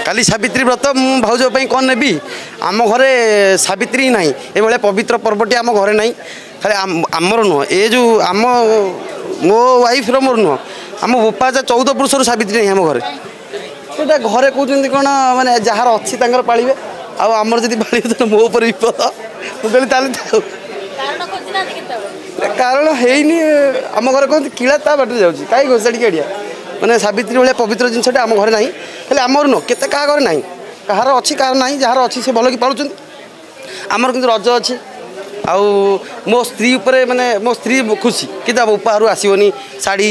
काली सावित्री व्रत मु भाउज कौन नेबी आम घरे सावित्री ना ये पवित्र पर्वटी आम घरे ना खाली आमर नुह ये जो आम मो वाइफ मोर नुह आम बोपा 14 पुरुष सावित्री नहीं आम घरे ये घरे कहते कौन मानने जार अच्छी पाड़े आमर जब पाड़े तो मो विपद मुझे कारण है आम घर कहते किला ता बाटे जाऊँगी कहीं घोषाड़ी काढ़िया मैंने सावित्री भाई पवित्र जिनसा आम घर ना खाली आमर नुह के घर ना कहार अच्छी कहार ना जार अच्छी से भल कि पालुं आमर कि रज अच्छी आउ मो स्त्री उपरे माने मो स्त्री खुशी कि उपहार आसवनी शाढ़ी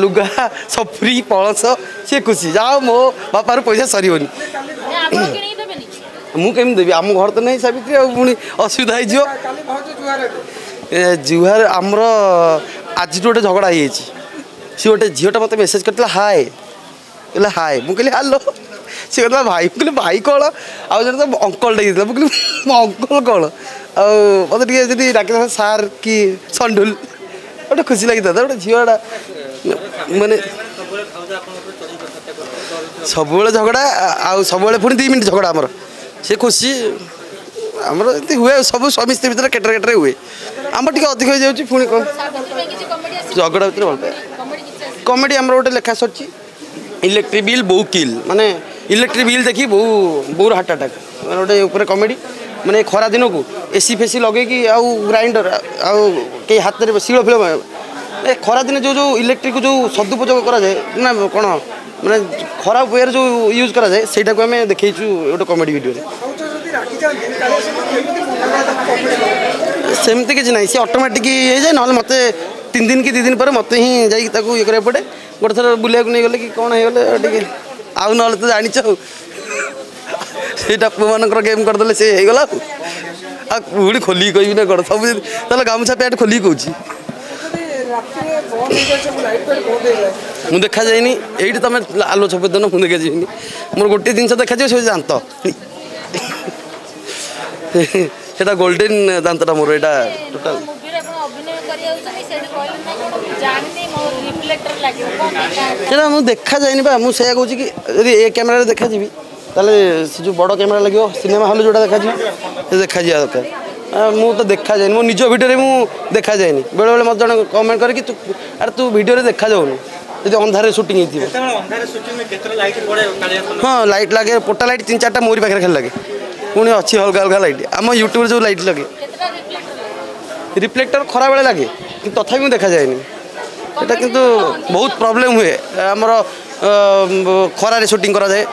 लुगा सफरी पलस सी खुशी जाओ मो बापार पैसा सरनी मुझे देवी आम घर तो नहीं सावित्री पुणी असुविधा हो जुहार आमर आज गोटे झगड़ा हो सी गोटे झीटा मत मेसेज करता हाय कहला हाय मुझे हालो सी कहता भाई कहले भाई कौन आउ जन तो अंकल डे मुझे मो अंकल कौन मत डाक सार कि संडुल गोटे खुशी लगी था गोटे झीटा माने सब झगड़ा आउ सब पुणी 2 मिनट झगड़ा आमर से खुशी आमर ये हुए सब स्वामी स्त्री भर केटर केटर हुए आम टे अधिक हो जाए पुणी कौन झगड़ा भर भल पाए कमेडी आमर गोटे लेखा सर इलेक्ट्रिक बिल बहु किल माने इलेक्ट्रिक बिल देखी बहु हार्ट अटैक गोटे ऊपर कमेडी माने खरा दिन को एसी फेसी लगे कि आउ ग्राइंडर आउ कई हाथ में शिल फिल खरा दिन जो इलेक्ट्रिक जो सदुपयोग कराए ना कौन माने खराब वे जो यूज कराए से आम देखु गोटे कमेडी वीडियो सेमती किसी ना सी ऑटोमेटिक ये जाए ना मत 3 दिन कि 2 दिन पर मत ही जाए ये करा पड़े गोटे थर बुलाक नहीं गले कि कौन हो गले आउ ना तो जान से पुआ मान गेम करदे से होगला पुणी खोलिक कह ना कौन सब ताल गामुछा पैंट खोलिक कौची मुझे देखा जाए ये तुम आलो छपेदन मुझे देखा जाए मोर गोटे जिन देखा जाए दात से गोल्डेन दांतटा मोर यहाँ टोटाल मुझे देखा जाए बा मुझे कहूँ कि ये कैमेरा देखा जी ताले से जो बड़ कैमेरा लगे सिनेमा हॉल जोटा देखा देखा जाए दरकार मु तो देखा जाए मो निज भिडियो मुझे देखा जाए बेले बेले मत जन कमेंट कर तू अरे तू भिडियो देखा जाऊनु जी अंधारे सुटिंग हाँ लाइट लगे पोटा लाइट 3-4टा मोरी पाखे खाली लगे पुणी अच्छी अलग अलग लाइट आम यूट्यूब जो लाइट लगे रिफ्लेक्टर खरा बेले लगे तथा भी देखा जाए यहाँ किंतु बहुत प्रॉब्लम हुए आमर खरारे शूटिंग करा जाए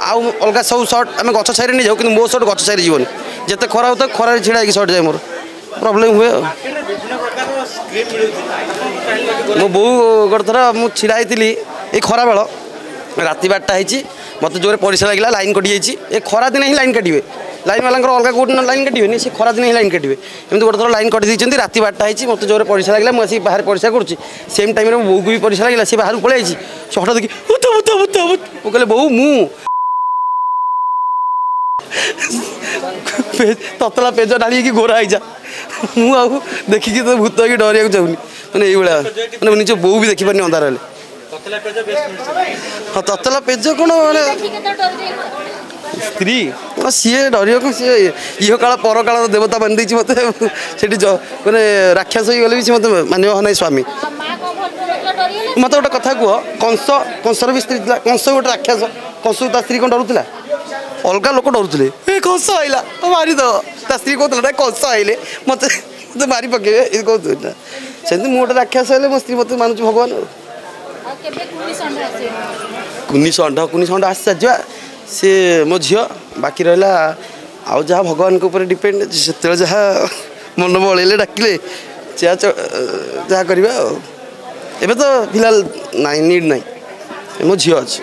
आउ अलग सब सर्ट आम गछ छाई नहीं जाऊ कि मो सर्ट गछ छाई जीवन जिते खरा होता खरारे छिड़ा सर्ट जाए मोर प्रॉब्लम हुए मो बो गोटे थर मुझे छिड़ा ये खरा बेल राति 12टा होती मत जोर परिश्रा लगे लाइन कटि जाइए खरा दिन ही लाइन काटे लाइन वाला अलग कौट लाइन काटे से खरा दिन ही लाइन काटे एमती गोटे थर लाइन कटि देती राति 12टा होती मत जोर परिश्रा लगे मुझे बाहर परिश्रा करुँची सेम टाइम बो को भी परिश्रा लगे सी बाहर पलि से हठात देखिए कहले बो मु ततला पेज ढाड़ी गोरा ही जा मुझे देखिकी तो भूत कि डरिया चाहूनी मैंने ये मैंने निज बो भी देखी पानी अंधार हाँ ततला पेज कौन स्त्री कौन सी डर कौन सी इह काल पर काल देवता मान दी मत मैंने राक्षस हो गले भी मत मान ना स्वामी मत गोटे कथा कह कंसर भी स्त्री कंस गोटे राक्षस कंस ता स्त्री कौन डरुला अलग लोक डरुले ए कंस आइला मारिद ता स्त्री कहला कंस आइले मत मत मारी पके कहते सेमती मुझे गोटे राक्षस है मो स्त्री मत मानुच भगवान कुनी षंड आस जा सी मो झी बाकी रहा आउ जहाँ भगवान के ऊपर डिपेंड से जहाँ मन बड़े डाकिले जहाँ करवा एबे तो फिलहाल नाई नीड नाई मो झी अच्छी